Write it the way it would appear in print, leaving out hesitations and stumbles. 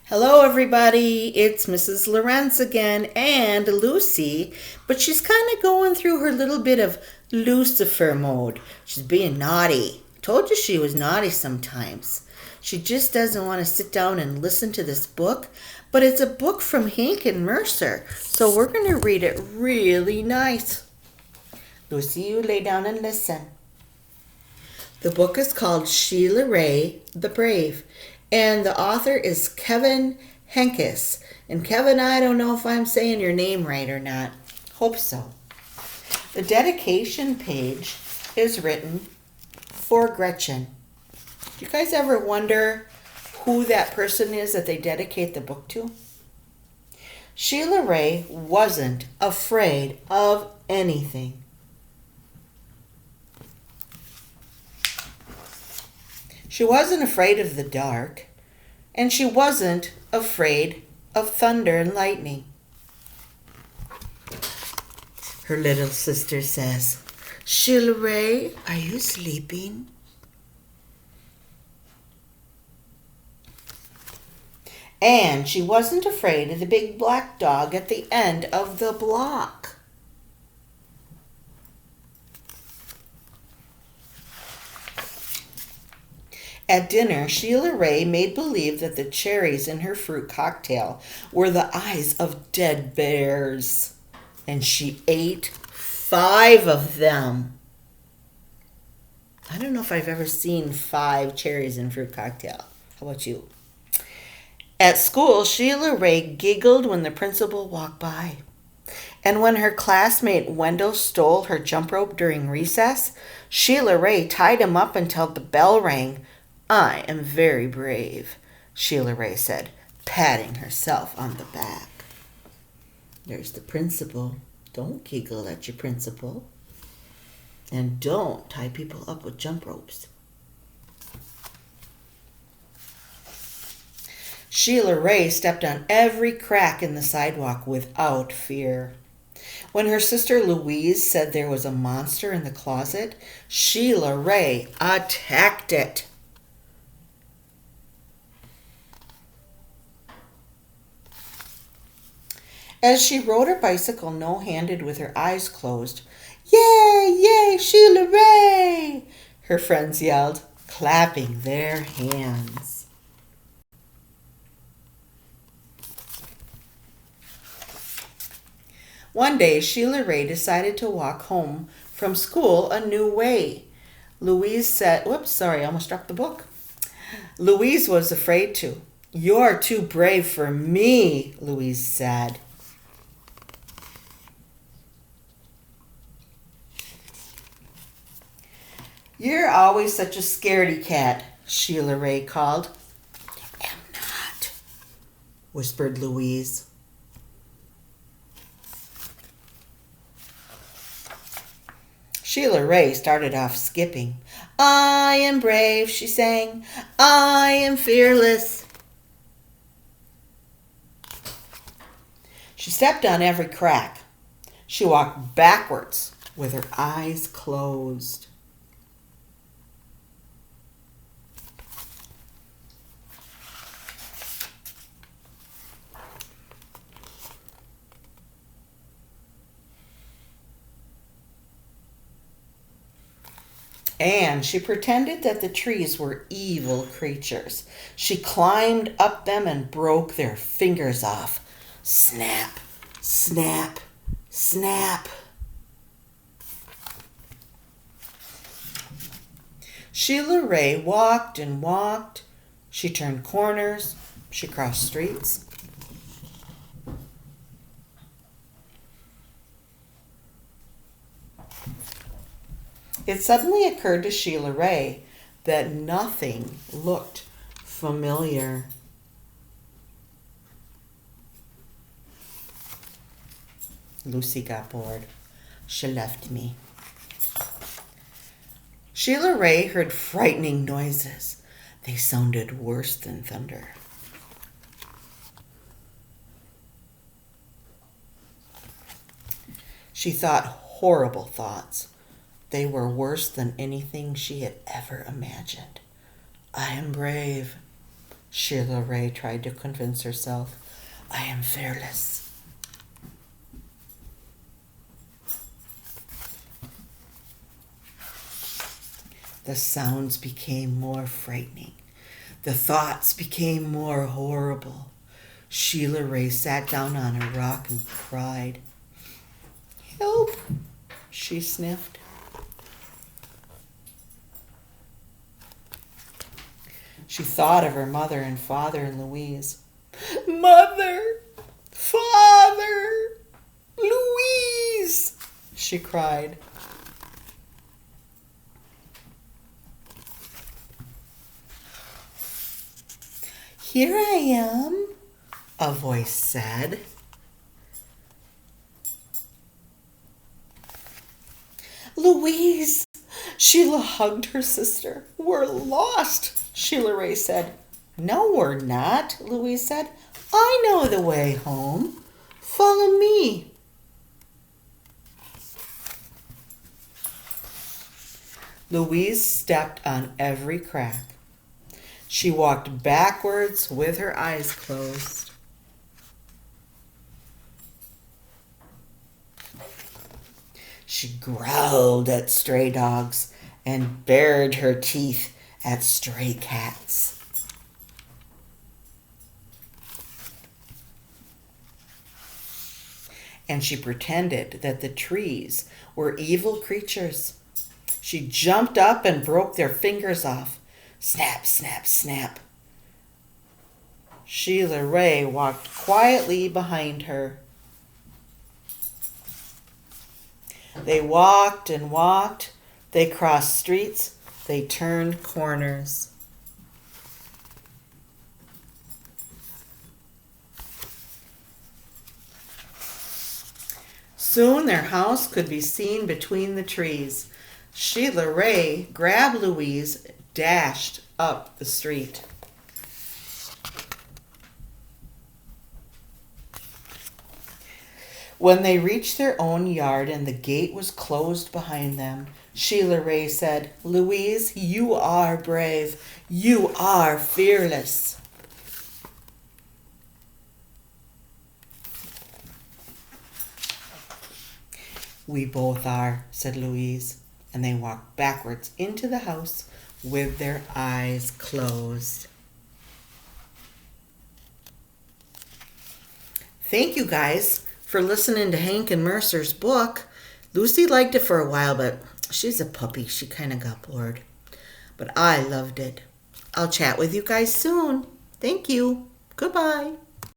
Hello, everybody. It's Mrs. Lawrence again and Lucy, but she's kind of going through her little bit of Lucifer mode. She's being naughty. Told you she was naughty sometimes. She just doesn't want to sit down and listen to this book, but it's a book from Hank and Mercer, so we're going to read it really nice. Lucy, you lay down and listen. The book is called Sheila Rae, the Brave, and the author is Kevin Henkes. And Kevin, I don't know if I'm saying your name right or not. Hope so. The dedication page is written for Gretchen. Do you guys ever wonder who that person is that they dedicate the book to? Sheila Rae wasn't afraid of anything. She wasn't afraid of the dark, and she wasn't afraid of thunder and lightning. Her little sister says, "Sheila Rae, are you sleeping?" And she wasn't afraid of the big black dog at the end of the block. At dinner, Sheila Rae made believe that the cherries in her fruit cocktail were the eyes of dead bears, and she ate 5 of them. I don't know if I've ever seen 5 cherries in fruit cocktail. How about you? At school, Sheila Rae giggled when the principal walked by. And when her classmate Wendell stole her jump rope during recess, Sheila Rae tied him up until the bell rang. "I am very brave," Sheila Rae said, patting herself on the back. There's the principal. Don't giggle at your principal. And don't tie people up with jump ropes. Sheila Rae stepped on every crack in the sidewalk without fear. When her sister Louise said there was a monster in the closet, Sheila Rae attacked it. As she rode her bicycle no-handed with her eyes closed, "Yay, yay, Sheila Rae!" her friends yelled, clapping their hands. One day, Sheila Rae decided to walk home from school a new way. Louise said, whoops, sorry, I almost dropped the book. Louise was afraid to. "You're too brave for me," Louise said. "You're always such a scaredy cat," Sheila Rae called. "I'm not," whispered Louise. Sheila Rae started off skipping. "I am brave," she sang. "I am fearless." She stepped on every crack. She walked backwards with her eyes closed. And she pretended that the trees were evil creatures. She climbed up them and broke their fingers off. Snap, snap, snap. Sheila Rae walked and walked. She turned corners. She crossed streets. It suddenly occurred to Sheila Rae that nothing looked familiar. Lucy got bored. She left me. Sheila Rae heard frightening noises. They sounded worse than thunder. She thought horrible thoughts. They were worse than anything she had ever imagined. "I am brave," Sheila Rae tried to convince herself. I am fearless. The sounds became more frightening. The thoughts became more horrible. Sheila Rae sat down on a rock and cried. Help, she sniffed. She thought of her mother and father and Louise. Mother! Father! Louise! She cried. Here I am, a voice said. Louise! Sheila hugged her sister. We're lost, Sheila Rae said. No, we're not, Louise said. I know the way home. Follow me. Louise stepped on every crack. She walked backwards with her eyes closed. She growled at stray dogs and bared her teeth at stray cats. And she pretended that the trees were evil creatures. She jumped up and broke their fingers off. Snap, snap, snap. Sheila Rae walked quietly behind her. They walked and walked. They crossed streets. They turned corners. Soon their house could be seen between the trees. Sheila Rae grabbed Louise, dashed up the street. When they reached their own yard and the gate was closed behind them, Sheila Rae said, Louise, you are brave. You are fearless. We both are, said Louise, and they walked backwards into the house with their eyes closed. Thank you guys for listening to Hank and Mercer's book. Lucy liked it for a while, but she's a puppy. She kind of got bored. But I loved it. I'll chat with you guys soon. Thank you. Goodbye.